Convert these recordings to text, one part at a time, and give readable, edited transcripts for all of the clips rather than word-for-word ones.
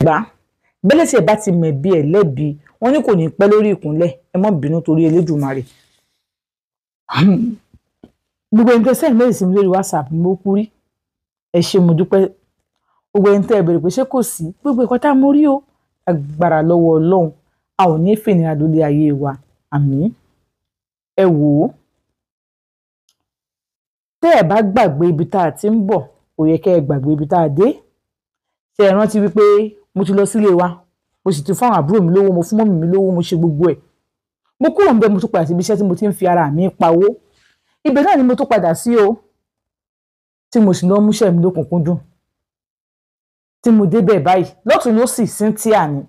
gbà bẹ́lẹ̀ tí ẹ bá ti mẹ̀bi ẹ̀ lẹ́bi wọ́n ní kò ní pẹ́ lórí ìkúnlẹ̀ ẹ má bínú torí Elédùmarè. Gbogbo ẹni tẹ́ sẹ́yìn lẹ́yìn sí mi lórí WhatsApp mo kú rí ẹ ṣé mo dúpẹ́. Gbogbo ẹni tẹ́ ẹ bèrè pé ṣé kò sí gbogbo ẹ̀kọ́ tá mo rí o agbára lọ́wọ́ Ọlọ́run a ò ní fìnira lórí ayé wa àmín. Ẹ wò ó tẹ́ ẹ bá gbàgbé ibi tá a ti ń bọ̀ kò yẹ kẹ́ ẹ gbàgbé ibi tá a dé. Ṣé ẹ rántí wípé mo ti lọ sílé wa mo sì ti fún àwọn àbúrò mi lówó mo fún mọ́mì mi lówó mo ṣe gbogbo ẹ̀. Mo kúrò ń bẹ̀ mo tún padà sí ibi iṣẹ́ tí mo ti ń fi ara mi pawó. Ibẹ̀ náà ni mo tún padà sí o tí mo sì lọ múṣẹ́ mi lókùnkúndùn. Tí mo dé bẹ́ẹ̀ báyìí lọ́tùn ló sì Cynthia ni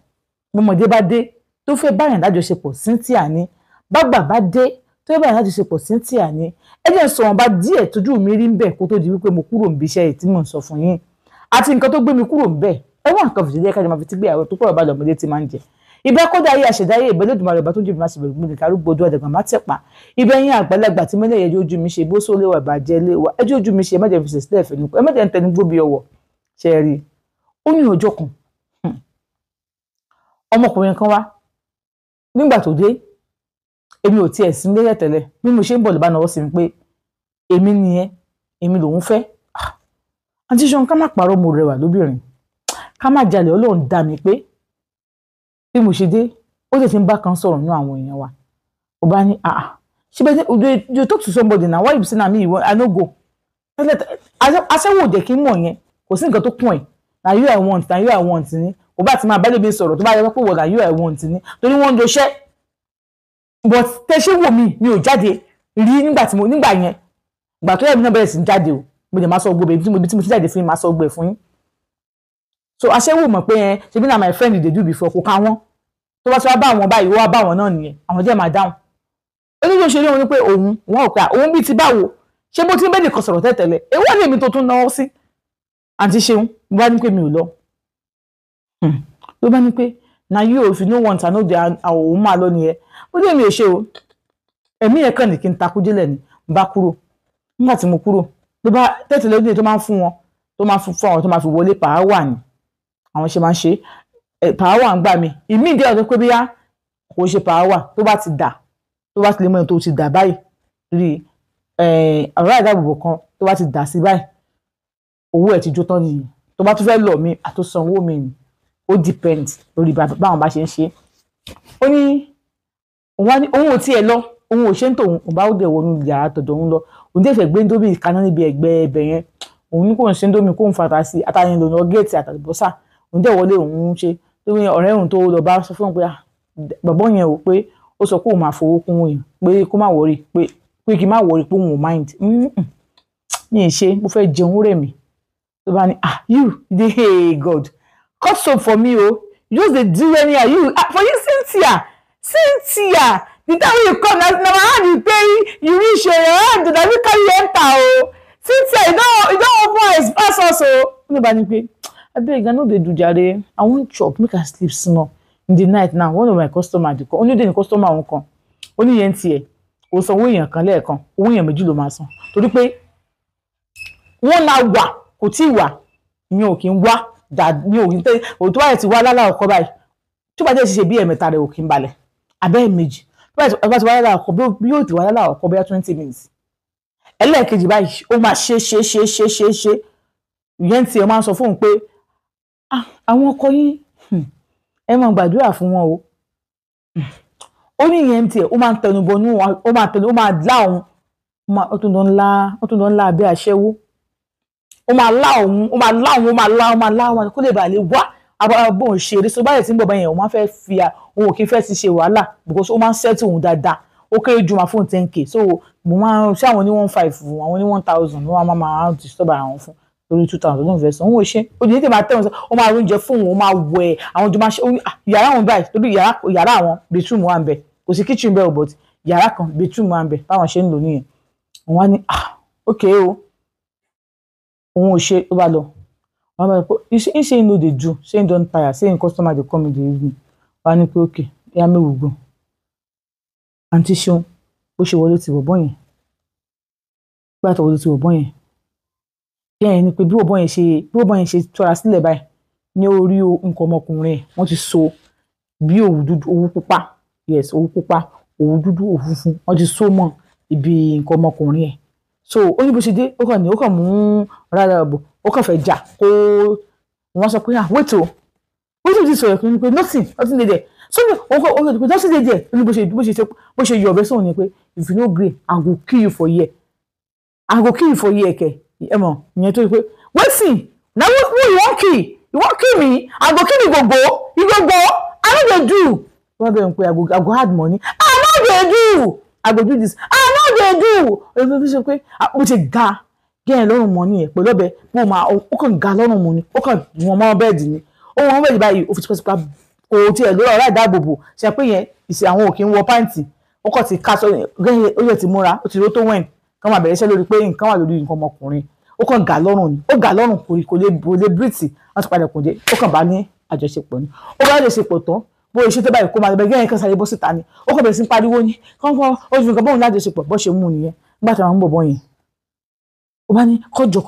mọ̀mọ́dé bá dé tó fẹ́ báyàn lájọṣepọ̀ Cynthia ni bàgbà bá dé tó fẹ́ báyàn lájọṣepọ̀ Cynthia ni. Ẹ jẹ́ sọ̀rọ̀ bá díẹ̀ tójú mi rí ń bẹ̀ kó tó di wípé mo kúrò níbi iṣẹ́ tí mò ń sọ fún yín àti nǹkan tó gbé mi kúrò ń bẹ̀ ẹ wá nǹkan fìdí kájọ máa fi ti gbé àwọn tó pọ̀ bá lọ́mọdé ti máa ń jẹ. Ibẹ̀ kódà ayé àṣẹdáyé ìbẹ́ Olódùmarè ọba tó jẹ́ ìbímọ síbẹ̀ gbogbo nìkan arúgbó ojú àdàgbà má tẹ̀pá. Ibẹ̀ yín àgbàlagbà tí mẹ́lẹ̀ yẹjọ́ ojú mi ṣe bó só léwà ìbàjẹ́ léwà ẹjọ́ ojú mi ṣe mẹ́jẹ̀ fi ṣẹ̀ṣẹ̀ fẹ́ nípa ẹmẹ́jẹ̀ ń tẹnu gbóbi ọwọ́ ṣe rí. Ó ní ọjọ́ kan ọmọkùnrin kan wá nígbà tó dé èmi ò tiẹ̀ sí nílẹ̀ tẹ́lẹ̀ bí mo ṣe ń bọ̀ ló bá náwó sí mi pé èmi nìyẹn èmi lòun fẹ́. Àǹtí Ṣeun ká má parọ́ mo rẹwà lóbìnrin ká má jalè Ọlọ́run dá mi pé bí mo ṣe dé ó lè ti ń bá kan sọ̀rọ̀ ní àwọn èèyàn wa ó bá ní ṣe bẹ́ẹ̀ you talk to somebody now why you say na me I no go aṣẹ́wó òde kí n mọ̀ yẹn kò sí nǹkan tó kún ẹ̀ na you I want ni ó bá ti máa bá lébi sọ̀rọ̀ tó bá yẹ pé wọ́n na you I want ni torí wọ́n ń lo iṣẹ́ but tẹ́ṣẹ́ wò mi ò jáde rí nígbà yẹn ìgbà tó yẹ mi náà bẹ̀rẹ̀ sí jáde o mo lè máa sọ gbogbo ibi tí mo ti jáde fún yín máa sọ gbogbo ẹ̀ fún yín. So aṣẹ́wó mọ̀ pé ṣe bí na my friend dey do before kò ká wọ́n tó bá ti wá bá àwọn báyìí wọ́n wá bá àwọn náà nìyẹn àwọn jẹ́ máa dáhùn. Oníjó ṣe rí wọn ní pé òun wọn ò pé òun bíi ti báwo ṣé bó ti ń bẹ́ẹ̀ kan sọ̀rọ̀ tẹ́tẹ̀lẹ̀ èwo ni èmi tó tún náwó sí. Àǹtí Ṣeun mo bá ní pé mi ò lọ ló bá ní pé na you if you no want I no dey òun máa lọ nìyẹn ó dé mi ò ṣe o ẹ̀mí yẹn kàn ní kí n takú délẹ̀ ni mo bá kúrò nígbà tí mo kúrò ló bá tẹ́tẹ̀lẹ̀ ó tó máa ń fún wọn tó máa fún àwọn tó máa fi wọlé pàáwà ni àwọn ṣe máa ń ṣe pàáwà ń gbà mí ìmí ìdí ọ̀dọ́ pé bíyá kò ṣe pàáwà tó bá ti dà tó bá ti lè mọ ẹni tó ti dà báyìí rí ọ̀rọ̀ ìdáàbòbò kan tó bá ti dà sí báyìí owó ẹ̀ ti jó tán nìyẹn tó bá tún fẹ́ lọ mí àtúnṣan owó mi ni ó depend lórí báwọn bá ṣe ń ṣe. Ó ní òun ò tiẹ̀ lọ òun ò ṣe ń tòun òun bá ó dẹ̀ wọnú yàrá tọ̀dọ̀ òun lọ òun dẹ̀ fẹ́ gbé ndómi kaná níbi ẹ̀gbẹ́ ẹbẹ̀ yẹn òun ní kò ń ṣe ndómi kó ń fata sí àtàyìn lòun ọgẹ́ẹ̀tì àtàlùbọ́sà òun dẹ̀ wọlé òun ń ṣe lórí ọ̀rẹ́ òun tó lọ bá sọ fún un pé bàbá yẹn ò pé ó sọ pé òun máa fowó kún òun pé kó má wọrí pé kí n má wọrí pé òun ò mind mi ì ṣe mo fẹ́ jẹun rẹ̀ mi tó bá ní you dey hey God cut soap for me o you just dey do anyhow you for you Cynthia the time you come na my hand you pay you reach your hand na me carry enter o Cynthia you don open eyes pass us o. Ní bá ní pé abeg I no dey do jare I wan chop make I sleep small in the night now one of my customer dey come onídé ni customer òun kan oníyẹn tiẹ̀ kò san owó èèyàn kan lẹ́ẹ̀kan owó èèyàn méjì ló máa san torí pé wọ́n máa wà kò tí ì wà ìyẹn ò kí ń wá ní òkè tẹ òtún wáyé ti wá lálá ọkọ báyìí tó bá jẹ́ ṣe bí ẹ̀mẹ́ta rẹ̀ ò kí ń balẹ̀ abẹ́ méjì tó bá ti wá lálá ọkọ bí yóò ti wá lálá ọkọ bóyá 20 minutes ẹlẹ́ẹ̀kejì báyìí ó máa ṣe ìyẹn tí ẹ máa ń sọ fóun pé àwọn ọkọ yín ẹ máa gbàdúrà fún wọn o ó ní ìyẹn tí ẹ ó máa ń tẹnubọnú ó máa lá òun ó tún lọ ńlá abẹ́ aṣẹ́wó ó máa lá òun kó lè bà lè wá abọ́ òṣèré so báyìí tí ń bọ̀ báyìí òun máa fẹ́ fi òun kì í fẹ́ ti ṣe wàhálà because ó máa ń sẹ́tì òun dáadáa ó kéré ju máa fún 10k so mo máa ń ṣe àwọn ní 15 àwọn ní 1000 ló máa disturb àwọn fún lórí 2000 ló ń fẹ́ sọ òun ò ṣe ó di ní tèmi àtẹ̀wọ̀n sọ ó máa oúnjẹ fún òun ó máa wẹ̀ àwọn jọ máa ṣe yàrá àwọn báyìí torí yàrá àwọn bedroom wà ń bẹ kò sí kitchen bẹ́ẹ̀ but yàrá kan bedroom wà ń bẹ báwọn ṣe ń lò nìyẹn òun wá ní ok o òun ò ṣe ó bá lọ wọn bá yẹ pé he say no dey do say he don tire say him customer dey come in the evening wá ní pé ok ẹyà mẹ́wòó gbọ́n Àǹtí Ṣeun bó ṣe wọlé ti bọ̀bọ́ yẹn bá tó wọlé ti bọ̀bọ́ yẹn bí ẹ̀yìn ni pé bí bọ̀bọ́ yẹn ṣe tọ́ra sílẹ̀ báyìí ní orí nǹkan ọmọkùnrin wọ́n ti so bí òwú dúdú òwú pupa yes òwú pupa òwú dúdú òwú funfun wọ́n ti so mọ́ ibi nǹkan ọmọkùnrin ẹ̀ so ó ní bó ṣe dé ó kàn mú rárá ọ̀bọ̀ ó kàn fẹ́ jà kó wọ́n sọ pé wait o ti sọ̀rọ̀ fún mi pé nothing dey there so ó kàn pé nothing dey there ó ní bó ṣe yọ ọ̀bẹ sóhun ni pé if you no gree I go kill you for here kẹ̀ ẹ mọ̀ ìyẹn tó yẹ pé wetin na who you wan kill me I go kill you gbogbo I no dey do wọ́n bẹ̀rẹ̀ pé I go hard money I no dey do I go do this I no dey do èmi fi ṣe pé mo ti ga gẹ́yìn lọ́rùn mọ́ nìyẹn pẹ̀lú ọbẹ̀ mo máa ó kàn ga lọ́rùn mọ́ ni ó kàn wọ́n mọ́ bẹ́ẹ̀dì ni ó wọ́n bẹ́ẹ̀dì báyìí ó fi tipẹ́tipẹ́ kò tiẹ̀ lórí ọ̀rá ìdáàbòbò ṣe pé yẹn ìṣe àwọn òkè ń wọ pàǹtì ó kàn ti ká sọ gẹ́yìn ó yẹ ti múra ó ti ró tó wẹ̀n kán máa bẹ̀rẹ̀ iṣẹ́ lórí pé nǹkan wà lórí nǹkan ọmọkùnrin ó kàn ga lọ́rùn ni ó ga lọ́rùn kò lè bírìtì wọ́n ti padà kùn dé ó kàn bá ní àjọṣepọ̀ ni ó bá àjọṣepọ̀ tán bó ṣe tó báyìí kó máa bẹ̀rẹ̀ gẹ́yìn kan sáré bọ́ síta ni ó kàn bẹ̀rẹ̀ sí pariwo ni kọ́ńkọ́ ó fi nǹkan bóun lájọṣepọ̀ bọ́ ṣe mú nìyẹn nígbà tí àwọn ń bọ̀ yẹn ó bá ní kọjọ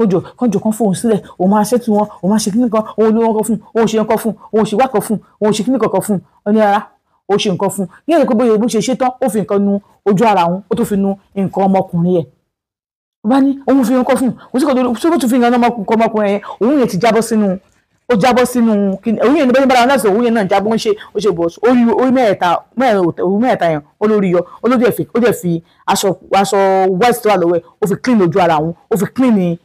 kan fóun sílẹ̀ òun máa ṣètò wọn òun máa ṣe kíní kan òun ló wọn kọ fún òun ṣe nǹkan fún òun ṣe wákọ fún òun ṣe kíní kankan fún ọ ní ara ó ṣe nǹkan fún yíyan pé bóyá bó ṣe ṣe tán ó fi nǹkan nu ojú ara òun ó tó fi nu nǹkan ọmọkùnrin yẹn ó bá ní òun fi nǹkan fún òun sì kò tó fi nǹkan ọmọkùnrin yẹn òun yẹn ti jábọ́ sínú kíní òun yẹn ní bẹ́ẹ̀ bára wọn láti òun yẹn náà jábọ́ ó ṣe bọ̀ orí mẹ́ẹ̀ta yẹn olórí yọ olórí ẹ̀ ó dẹ̀ fi aṣọ white tó wà lọ́wọ́ ẹ̀ ó fi clean ojú ara òun ó fi clean ní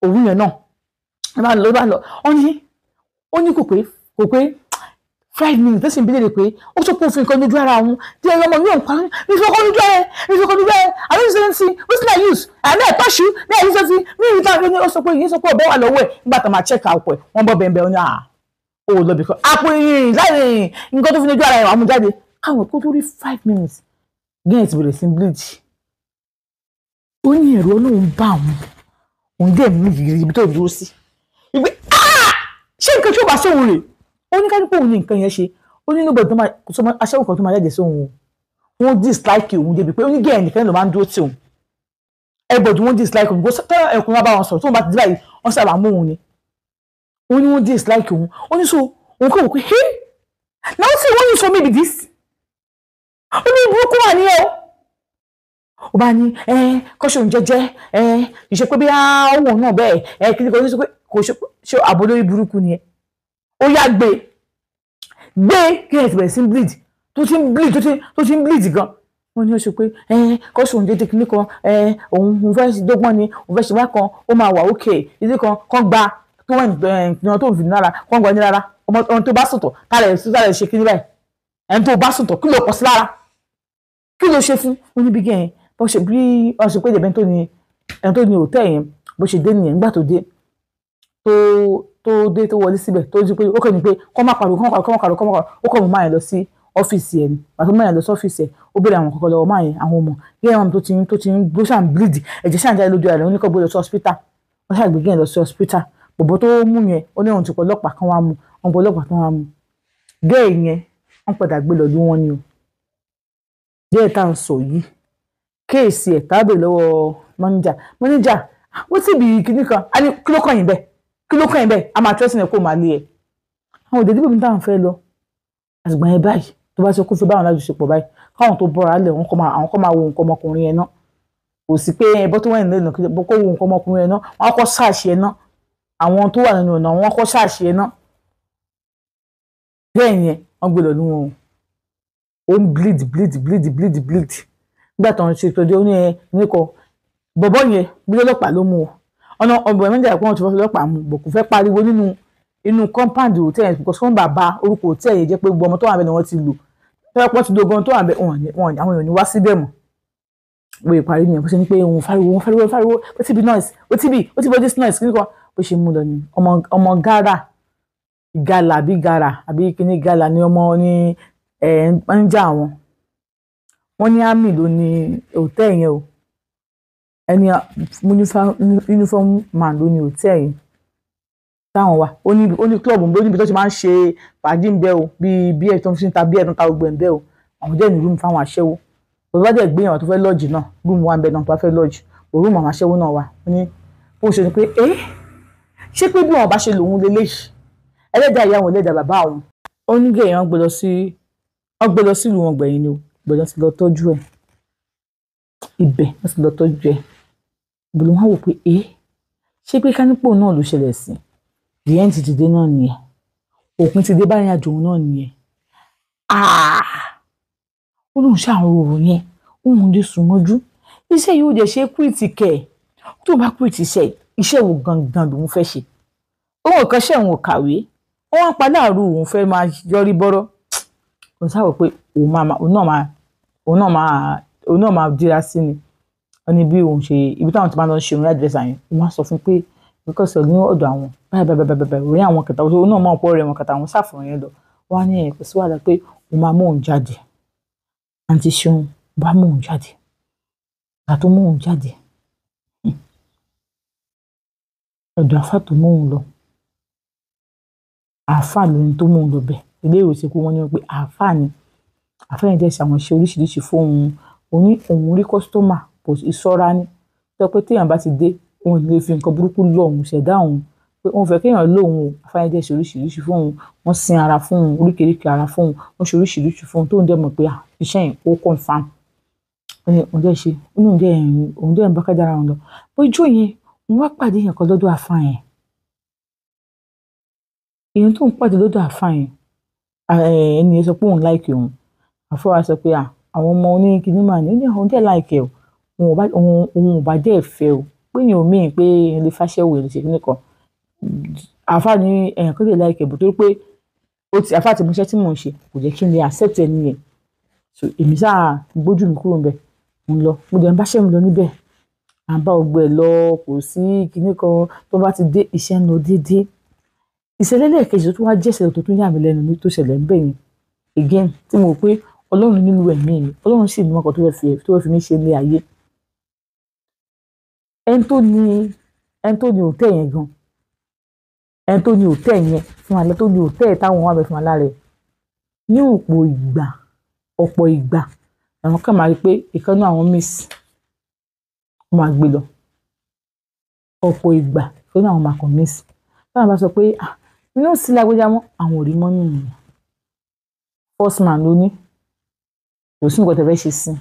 òun yẹn náà ló bá lọ ó ní kò pé 5 minutes tẹ́sí ìbílẹ̀ rẹ̀ pé ó sọ pé òfin kan lójú ara òun tí ẹ̀rọ ọmọ yóò ń pa ìfọkàn lójú ẹ̀ àbí ìṣẹ́yìn sí wetin I use àmì ẹ̀tọ́ṣù ní ẹ̀yìn sọ́sí ní ìrìtà ní ó sọ pé ìyẹn sọ pé ọ̀bẹ wà lọ́wọ́ ẹ̀ nígbà tó máa check out ẹ̀ wọ́n bọ́ bẹ́ẹ̀ ní ó lọ bìkan àpò ìrìn láì nǹkan tó fi lójú ara ẹ̀ wà mú jáde káwọn kó tó rí 5 minutes gẹ́yìn ti bẹ̀rẹ̀ sí bleed ó ní ẹ̀rọ olóhùn bá òun dẹ̀ mú yìí ibi tó dúró sí ìgbé ṣé nǹkan tí ó bá sóhun rè ó ní kájú pé òun ní nǹkan yẹn ṣe ó ní níbo tó máa aṣẹ́wó kan tó máa jáde sóhun wọn dislike òun débi pé ó ní gẹ́ẹ̀ nìkan ló máa ń dúró tí òun everybody wọn dislike òun tẹ́lẹ̀ ẹ̀kún wá bá wọn sọ̀rọ̀ tó wọn bá ti dí báyìí wọ́n sábà mú òun ni ó ní wọn dislike òun ó ní so òun kò wò pé hey now see when you show me be this ó ní burúkú wà ní ẹ ó bá ní kọ́ṣọ́ jẹ́jẹ́ ìṣe pé bí àwọn náà bẹ́ẹ̀ kí ni kò ní sọ pé kò ṣe àbò lórí burúkú ni ẹ ó yá gbé kí ẹ ti bẹ̀rẹ̀ sí bleed tó ti ń bleed gan wọ́n ní ó ṣe pé kọ́ṣọ́ jẹ́jẹ́ kí ni kan òun fẹ́ dọ́gbọ́n ni òun fẹ́ ṣe wá kan ó máa wà ókè ilé kan gba tó wọ́n ìgbìyànjú tó ń fi lára kan gba ní lára ọmọ tó bá sùtọ̀ kálẹ̀ ṣe kí ní báyìí ẹni tó bá sùtọ̀ kí ló pọ̀ sí lára kí ló ṣe fún oníbi gẹ̀yìn bó ṣe bí wọ́n ṣe pé ẹni tó ní hòtẹ́ẹ̀ yẹn bó ṣe dé nìyẹn nígbà tó dé tó wọlé síbẹ̀ tó di pé ó kàn ní pé kọ́ má pariwo ó kàn mú máa yẹn lọ sí ọ́fíìsì ẹ̀ ni pàtó máa yẹn lọ sí ọ́fíìsì ẹ̀ ó béèrè àwọn kọ̀ọ̀kan lọ́wọ́ máa yẹn àwọn ọmọ gẹ́gẹ́ wọn tó ti ń bó ṣàn bleed ẹ̀jẹ̀ ṣàn jáde lójú rẹ̀ ó ní kó gbé lọ sí hospital wọ́n ṣàgbé gẹ́yìn lọ sí hospital bòbó tó mú yẹn ó ní òun ti pọ̀ ọlọ́pàá kan wá mú wọn pọ̀ ọlọ́pàá kan wá mú gẹ́ẹ̀ yẹn wọ́n padà gbé lọ lú wọn ni o díẹ̀ tá à ń sọ yìí kéèsì ẹ̀ tábìlì lọ́wọ́ mọ́níjà wọ́n ti bì kíní kan á ní kí ló kàn yín bẹ́ẹ̀ a máa tẹ́sí ẹ̀ kó máa lé ẹ̀ àwọn òdèdè bòmí táwọn fẹ́ lọ àtìgbà yẹn báyìí tó bá ṣe kó fi báwọn lájọṣepọ̀ báyìí káwọn tó bọ́ra lẹ̀ àwọn kọ́ máa wo nǹkan ọmọkùnrin yẹn náà kò sí pé ẹbọ tó wẹ̀ nílẹ̀ kó wo nǹkan ọmọkùnrin yẹn náà wọ́n kọ́ ṣáàṣì ẹ̀ náà àwọn tó wà nínú ọ̀nà wọ́n kọ́ ṣáàṣì ẹ̀ náà bẹ́ẹ̀ yẹn wọ́n gbé lọ ní wọn ó ń bleed nígbà tó ń ṣe ìtọ́jú ó ní ẹ nìkan bọ̀bọ̀ yẹn bí ọlọ́pàá ló mú o ọ̀nà ọ̀bọ̀ ẹ̀mẹ́jà ẹ̀kọ́ wọn ti fẹ́ ọlọ́pàá mú bọ̀ kò fẹ́ pariwo inú compound hotel yẹn because wọ́n bàbá orúkọ hotel yẹn jẹ́ pé gbogbo ọmọ tó wà bẹ́ẹ̀ ni wọ́n ti lò fẹ́ pọ́ ti dogun tó wà bẹ́ẹ̀ wọn àwọn èèyàn ní wá síbẹ̀ mọ́ wọ́n yẹ parí nìyẹn bó ṣe ní pé òun fariwo ó ti bí noise ó ti bí this noise kí ni kan bó ṣe mú lọ ni ọmọ gàlà àbí gàrà àbí kíní gàlà ni ọmọ ní ń jà wọ́n ní àmì ló ní hòtẹ́ẹ̀ yẹn o ẹni uniform man ló ní hòtẹ́ẹ̀ yẹn táwọn wà ó ní club ń bẹ níbi tó ti máa ń ṣe fàájì ń bẹ o bí ẹ̀ tó ń fi ta bí ẹ̀ tó ń ta gbogbo ẹ̀ ń bẹ o àwọn jẹ́ ní rúùmù fáwọn aṣẹ́wó tó bá dẹ̀ gbé èèyàn tó fẹ́ lọ́ọ̀jì náà rúùmù wà ń bẹ náà tó bá fẹ́ lọ́ọ̀jì rúùmù àwọn aṣẹ́wó náà wà ní bó ṣe ni pé ṣé pé bí wọn bá ṣe lòun lélẹ́yìí ẹlẹ́dàá ìyá wọn ẹlẹ́dàá bàbá wọn ó ní gẹ̀ẹ́ wọn gbé lọ sí ìlú wọn gbẹ̀yìn ni o gbẹ̀yìn ti lọ tọ́jú ẹ̀ ibẹ̀ wọ́n ti lọ tọ́jú ẹ̀ ìbùdó wọn wò pé ṣé pé kánípò náà ló ṣẹlẹ̀ sí the end ti dé náà nìyẹn òpin ti dé báyìí àjò náà nìyẹn ó lóun ṣàròrò yẹn òun lè sùn mọ́jú iṣẹ́ yìí ó dẹ̀ ṣe kúrìtì kẹ̀ tó bá kúrìtì iṣẹ́ wo gangan lòun fẹ́ ṣe òun kan ṣe òun kàwé wọ́n wá pa láàrú òun fẹ́ máa yọrí bọ́rọ́ òun sáwọ pé òun náà máa dira sí ni wọ́n ní bí òun ṣe ibi táwọn ti máa lọ ṣe òun àdírẹ́sà yẹn wọ́n á sọ fún pé because ní ọ̀dọ̀ àwọn báyìí orí àwọn kẹta òun náà mọ̀ pọ̀ rẹ̀ wọn kẹta àwọn sáfùrọ̀ yẹn lọ wọ́n á ní ẹ̀kọ́ sí wàhálà pé òun máa mú òun jáde àǹtí ṣeun bá mú òun jáde ìgbà tó mú òun jáde ọ̀dọ̀ àfà tó mú òun lọ àfà lóyún tó mú òun lọ bẹ̀ ilé ìwòsàn kó wọ́n ní pé àfà ni àfà yẹn jẹ́ ṣàwọn iṣẹ́ oríṣiríṣi fún òun rí kọ́sítọ́mà kò ìṣọ́ra ní tó pé téèyàn bá ti dé òun lè fi nǹkan burúkú lọ òun ṣẹ̀dá òun pé òun fẹ́ kéèyàn lóun o àfà yẹn jẹ́ ṣe oríṣiríṣi fún òun wọ́n sin ara fún òun oríkèéríkèé ara fún òun wọ́n ṣe oríṣiríṣi fún òun tóun dẹ̀ mọ̀ pé iṣẹ́ yẹn ó confam òun dẹ̀ ṣe òun dẹ̀ ń bá kájára òun lọ ojú yẹn òun wá pàdé yẹn kan lọ́dọ̀ àfà yẹn èèyàn tó ń pàdé lọ́dọ̀ àfà yẹn ẹni yẹn sọ pé òun láìkì òun àfà wa sọ pé àwọn ọmọ oníkìní mà ní ó ní òun dẹ̀ láìkì ẹ̀ òun ò bá dẹ̀ fẹ́ o pé èèyàn ò míì pé èèyàn lè fàṣẹwò ẹ̀ lè ṣe kíní kan àfà ní èèyàn kan lè láìkì ẹ̀ bó torí pé àfà ti mú iṣẹ́ tí mò ń ṣe kò jẹ́ kí n lè accept ẹni yẹn so èmi sáà gbójú mi kúrò níbẹ̀ mo lọ mo dẹ̀ ń bá ṣẹ́ mi lọ níbẹ̀ à ń bá ọgbẹ́ lọ kò sí kíní kan tó bá ti dé iṣẹ́ ń lọ déédéé ìṣẹ̀lẹ̀ lẹ́ẹ̀kejì tó wá jẹ́ ìṣẹ̀lẹ̀ tó tún yà mí lẹ́nu ní tó ṣẹlẹ̀ ń bẹ̀ yẹn again tí mo pé ọlọ́run nínú ẹ̀mí mi ọlọ́run sì ní ọkọ̀ tó fẹ́ fi mí ṣe ilé ayé ẹni tó ní òtẹ́ yẹn gan ẹni tó ní òtẹ́ yẹn fún alẹ́ tó ní òtẹ́ táwọn wà bẹ fún alẹ́ rẹ̀ ní ọ̀pọ̀ ìgbà àwọn kan máa rí pé ìkànnì àwọn miss máa gbé lọ ọ̀pọ̀ ìgbà ìkànnì àwọn máa kàn miss báwọn bá sọ pé inú sí lágbèjà mọ́ àwọn ò rí mọ́ nínú yẹn first man ló ní kò sí nǹkan tẹ̀fẹ́ ṣe sí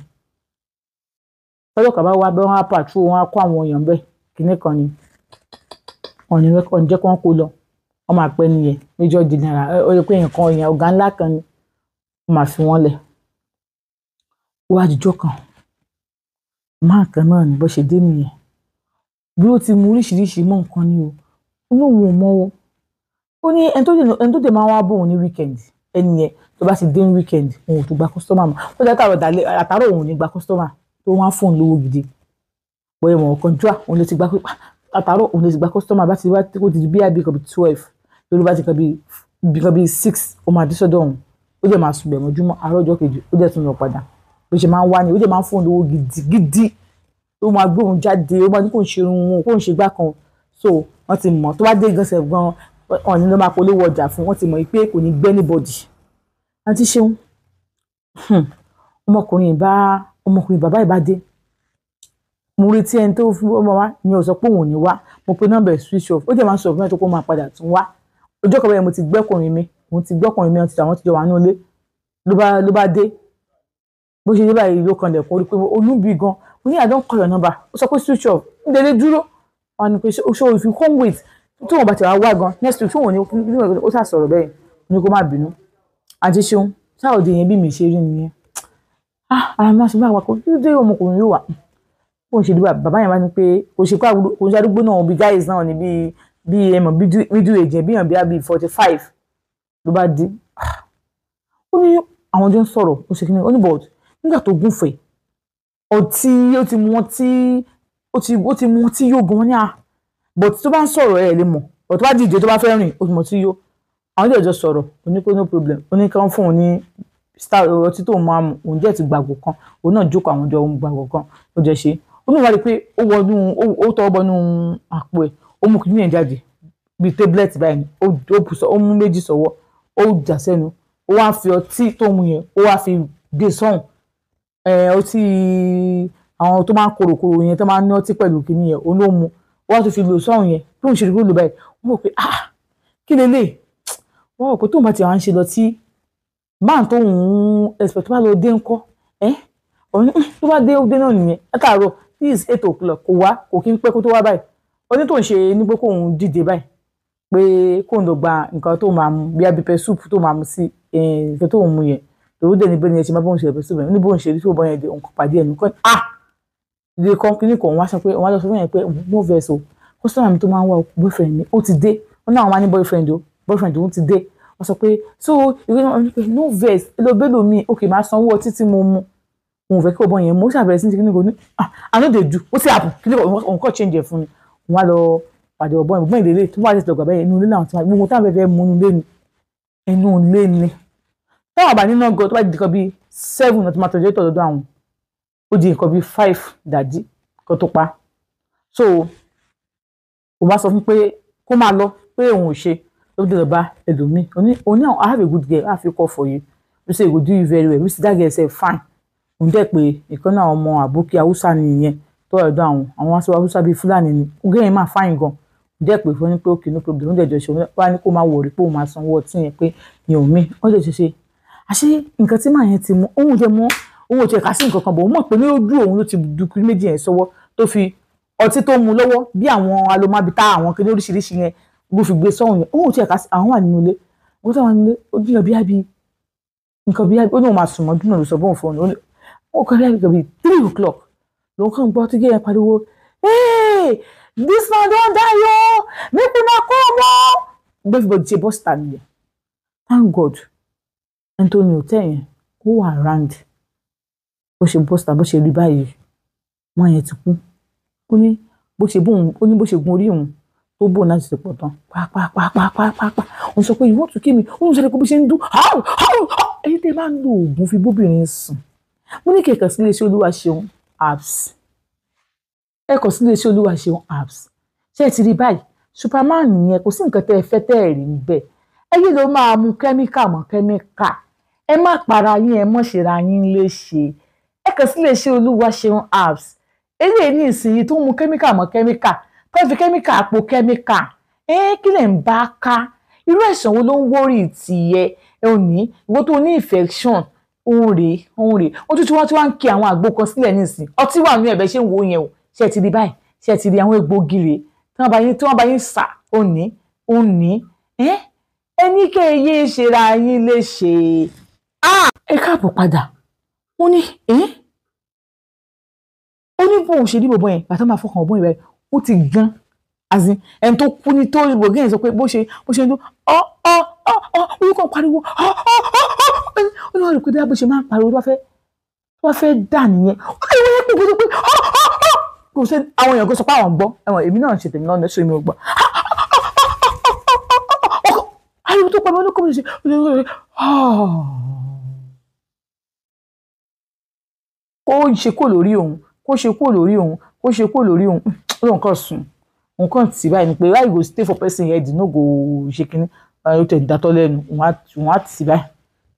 tọ́jọ́ kàbá wá bẹ́ẹ̀ wọ́n á patrol wọ́n á kó àwọn èèyàn bẹ́ẹ̀ kíní kan ni ọ̀nì jẹ́ kí wọ́n kó lọ wọ́n máa pẹ́ nìyẹn Major General ó lè pé nǹkan èèyàn ọ̀gá ńlá kan ni wọ́n máa fi wọ́n lẹ̀ wá àjíjọ́ kan máa kan náà ní bó ṣe dé nìyẹn bí ó ti mú oríṣiríṣi mọ́ nǹkan ni o olóhùn ò mọ́ o ó ní ẹni tó dé máa wá bóun ní weekend ẹni yẹn tó bá ti dé ní weekend òun ò tó gba customer mọ́ ó dá àtàrọ̀ òun ò ní gba customer tó wọ́n á fóun lówó gidi bóyá ìmọ̀ ọ̀kan jù òun lè ti gba àtàrọ̀ òun lè ti gba customer bá ti wá kó ti di bí i kan bí 12 lórí bá ti kan bí 6 ó máa dé sọ́dọ̀ òun ó dẹ̀ máa sùn bẹ̀ mọ́júmọ́ àárọ̀ ọjọ́ kejì ó dẹ̀ tún lọ padà bó ṣe máa ń wá ni ó dẹ̀ máa ń fóun lówó gidigidi ó máa gbé òun jáde ó máa ní kó ń ṣe irun kó ń ṣe gbá kan so wọ́n ti mọ̀ tó bá dé gánṣẹ́ gan ọ̀nì ló máa polówó ọjà fún wọ́n ti mọ̀ pé kò ní gbẹ́ anybody àti ṣeun ọmọkùnrin bàbá ìbá dé mo retí ẹni tó fún ọmọ wa ni ò sọ pé òun ò ní wá mo pe nọ́mbà switch off ó jẹ́ máa ń sọ fún ẹ̀ tó kó máa padà tún wá ọjọ́ kan bẹ́ẹ̀ mo ti gbẹ́kùnrin mi àwọn ti jọ wà ní ilé ló bá dé bó ṣe dé báyìí ló kan lẹ̀kọ́ rí pé olúbi gan mo ní I don't call your number ó sọ pé switch off ń délé dúró wọn ni pé ṣé if you come wait tí wọn bá ti wá gan next week tí wọn ní ó ṣà sọ̀rọ̀ bẹ́ẹ̀ ní kó má bínú àti ṣeun sáòdì yẹn bí mi ṣe rí nìyẹn ara máa ṣe máa wà kó dé ọmọkùnrin yóò wà ó ń ṣe dúpọ̀ bàbá yẹn wá ní pé kò ṣe àdúgbò náà bí guys náà ni bí ẹmọ middle age bí yàn bí 45 ló bá dé ó ní àwọn jọ ń sọ̀rọ̀ ó ṣe kí ni ó ní bọ̀d nígbà tó gúnfẹ̀ ọtí ó ti mu ọtí yóò gan ní but tó bá ń sọ̀rọ̀ ẹ̀ lè mọ̀ but tó bá dìde tó bá fẹ́ rìn ó ti mọ̀ tí yó àwọn ilé ìjọ sọ̀rọ̀ onípe no problem oníkan fún òun ní star ọtí tó máa mu òun jẹ́ ti gbàgbọ́ kan òun náà jókòó àwọn jọ gbàgbọ́ kan ó jẹ́ ṣe ó ní wá rí pé ó tọwọ́ bọnú àpò ẹ̀ ó mú kìíní ẹ̀ jáde bíi tablet báyìí ó mú méjì sọ́wọ́ ó jà sẹ́nu ó wá fi ọtí tó mu yẹn ó wá fi gbé sọ́hùn ọtí àwọn tó máa ń korokoro yẹn tó máa ń ní ọtí pẹ̀lú kìíní yẹn ó ló mu ó wá tó fi lò sọ́hùn yẹn bí òun ṣe rí kó lò báyìí ó mọ̀ pé kí lélẹ̀ wọ́n rò pé tóun bá ti wá ń ṣe lọ tí máà tó ń expect tó bá lọ dé ńkọ́ òní tó bá dé ó dé náà nìyẹn látàárọ̀ this 8 o'clock kò wá kò kí ń pẹ́ kó tó wá báyìí oní tó ń ṣe ní pé kóun dìde báyìí pé kóun lọ gba nǹkan tó máa mu bí abipẹ soup tó máa mu sí nǹkan tó ń mu yẹn lòun dẹ̀ ní bẹ́ẹ̀ ni ẹ ṣe máa bóun ṣe ẹ̀bẹ̀ soup yẹn ní bóun ṣe rí tó bọ́ yẹn dé òun kò pàdé ẹ̀ nìkan ilé kan kíní kan wá sọ pé wọ́n á lọ sọ fún yẹn pé no vex o kọ́sítọ́mà mi tó máa ń wá boyfriend mi ó ti dé wọ́n náà wọ́n máa ní boyfriend òun ti dé wọ́n sọ pé so ìwé náà ní pé no vex elobelo mi òkè máa sanwó ọtí tí mo mu òun fẹ́ kí ọ̀bọ̀n yẹn mo ṣàbẹ̀rẹ̀ sí ní kíní kan ní I no dey do ó sì àpò kíní kan òun kọ́ change ẹ̀ fún mi wọ́n á lọ pàdé ọ̀bọ̀n ìbùgbọ́n ìdílé tó bá ti lọ gbàgbẹ́ inú ilé náà ti máa gbogbo táwọn fẹ́ mú inú ilé ni táwọn àbá nínú ọgọ tó bá di nǹkan bíi 7 náà tó máa tọ́jú ètò ọ̀dọ́ àwọn ó di nǹkan bíi 5 dàjí kan tó pa so òun bá sọ fún pé kó máa lọ pé òun ò ṣe ló dé lọ bá ẹlòmíì oní àwọn I have a good girl I fit call for you you say you go do you very well you see that girl say fine òun dẹ̀ pé ìkan náà ọmọ àbókí haúsá nìyẹn tó ọ̀dọ̀ àwọn aṣọ haúsá bíi fúlàní ni ògé yẹn máa fine gan dẹ́ pé fún ní pé okay no problem ó dẹ̀ jọ ṣe wá ní kó máa wọ̀rí pé òun máa sanwó ọtí yẹn pé mi ò mí ó dẹ̀ ṣe àṣé nǹkan tí màá yẹn ti mú òun jẹ mọ́ òun ò tiẹ̀ kà sí nǹkan kan bọ̀ òun mọ̀ pé ní ojú òun ló ti dúkú méjì yẹn sọ́wọ́ tó fi ọtí tó mu lọ́wọ́ bí àwọn alomabita àwọn kìnìún oríṣiríṣi yẹn ló fi gbé sọ́hùn yẹn òun ò tiẹ̀ kà sí àwọn wà nínú ilé òun tó wà nílé ó dúnà bí nǹkan bí ó ní òun máa sùn mọ́ dúnà ló sọ bóun fún òun ó kọ́ bí 3 o'clock lòun kàn gbọ́ tó gé yẹn pariwo hey this man don die o make una come o everybody ṣe bọ́ síta nìyẹn thank God Anthony hotel yẹn ó wà round bó ṣe bọ́ síta bó ṣe rí báyìí wọ́n yẹn ti kú ó ní bó ṣe gun orí òun tó bò náà ti ṣe pọ̀ tán pàápàá òun sọ pé you want to kill me ó ń sọ pé bó ṣe ń dún èyí tẹ́ bá ń lo oògùn fi bóbìnrin sùn mo ní kẹ̀kẹ́ sílé iṣẹ́ Olúwaṣeun apps ẹ̀kọ́ sílé iṣẹ́ Olúwaṣeun apps ṣé ẹ ti rí báyìí superman yẹn kò sí nǹkan tẹ́ ẹ fẹ́ tẹ́ ẹ rí níbẹ̀ ẹ̀yin ló máa mu kẹ́míkà mọ́ kẹ́míkà ẹ má para yín ẹ mọ̀ ṣera yín léṣe ẹ̀kọ́ sílé iṣẹ́ Olúwaṣeun apps eléyìí ní ìsinyìí tó mu kẹ́míkà mọ́ kẹ́míkà tó fi kẹ́míkà àpò kẹ́míkà kí lẹ̀ ń bá ká irú ẹ̀sán wo ló ń wórì tìyẹ ẹ ò ní ìwọ tó ní infection òun rèé ojú tí wọ́n ti wá ń kí àwọn àgbo kan sílẹ̀ nísìn ọtí wà ní ẹ̀bẹ̀ ṣé ń wo yẹn o ṣé ẹ ti rí báyìí ṣé ẹ ti rí àwọn egbògi rèé tí wọ́n bá yín sà òní ẹni kéye ṣera yín léṣe ẹ káàbọ̀ padà ó ní bóun ṣe rí bọ̀bọ̀ yẹn bàtà máa fọkàn ọ̀bọ̀n yẹn ó ti gan azin ẹni tó kú ní tó ìbò gẹ́yìn sọ pé bó ṣe ń dún orúkọ pariwo ó ní wọ́n rí pé bí a bó ṣe máa ń pariwo tó bá fẹ́ dà nìyẹn ó ní wọ́n pè pé kò sí àwọn èèyàn kò sọ pé àwọn gbọ́ ẹ̀wọ̀n èmi náà ń ṣe tèmi náà lẹ́sọ̀ èmi ò gbọ́ ariwo tó pariwo ló kọ́ mi ṣe kó ṣe kó lórí òun ó lóun kàn sùn òun kàn tì báyìí ni pé why you go stay for person head no go ṣe kínní ó tẹ̀ dátọ́ lẹ́nu òun á tì báyìí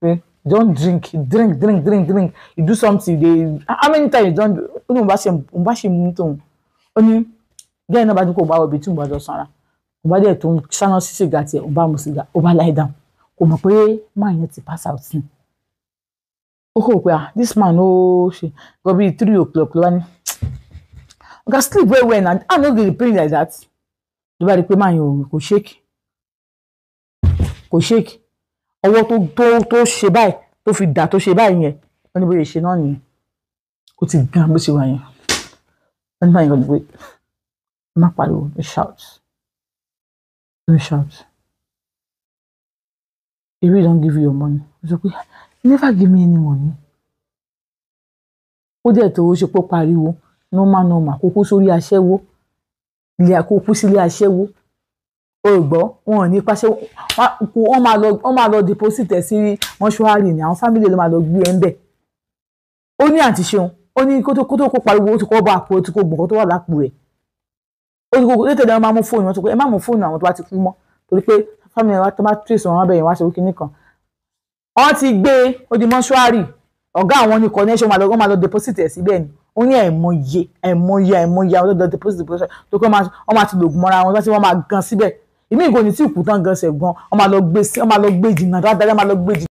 pé don't drink you do something how many times you don ó ní òun bá ṣe mú tóun ó ní bẹ́ẹ̀ náà bá dín kó bá wọ ibi tí òun bá jọ sanra òun bá dẹ̀ tó ń sáná sí sìgá tiẹ̀ òun bá mu sìgá ó bá lie down kò mọ̀ pé máa yẹn ti pass out ni ó kò pé this man ó ṣe go be 3 o'clock ló wá ní you can sleep well well and I no dey pain like that ló bá rí pé máa yẹn kò shake ọwọ́ tó ṣe báyìí tó fi dà tó ṣe báyìí yẹn wọ́n ní bóyá ṣe náà nìyẹn ó ti gan bó ṣe wà yẹn wọ́n ní báyìí kan gbé má pariwo don't shout if you don't give you your money ó sọ pé you never give me any money ó dẹ̀ tó ṣe pé pariwo normal kókó sórí aṣẹ́wó kókó sílé aṣẹ́wó o gbọ́ wọn ò ní pàṣẹ wọ́n máa lọ deposit ẹ̀ sí mọ́ṣúárì ní àwọn fámìlì ló máa lọ gbé ẹ̀ ń bẹ̀ ó ní àǹtí ṣeun ó ní kó tó kó pariwo ó ti kọ́ bá àpò ó ti kó gbọ̀ngàn tó wà lápò rẹ̀ ó ti kó létẹ̀ dáná máa mú fóònù wọn tó pé ẹ má mú fóònù àwọn tó bá ti kú mọ́ torí pé fámìlì wa tó bá trace wọn bẹ̀yẹn wá ṣe wíkí nìkan wọ́n ti gbé ó di mọ́ṣúárì ọ̀gá àwọn ní connection wọ́n máa lọ deposit ẹ̀ síbẹ̀ ni ó ní àìmọye àwọn tó lọ deposit tó kọ́ wọ́n máa ti lògùn mọ́ra wọn tí wọ́n máa gan síbẹ̀ ìmí ìgò ní tí ìkú tán gan ṣẹ̀ gan ọmọ lọ gbé jìnnà dáadáa ọmọ lọ gbé jìnnà.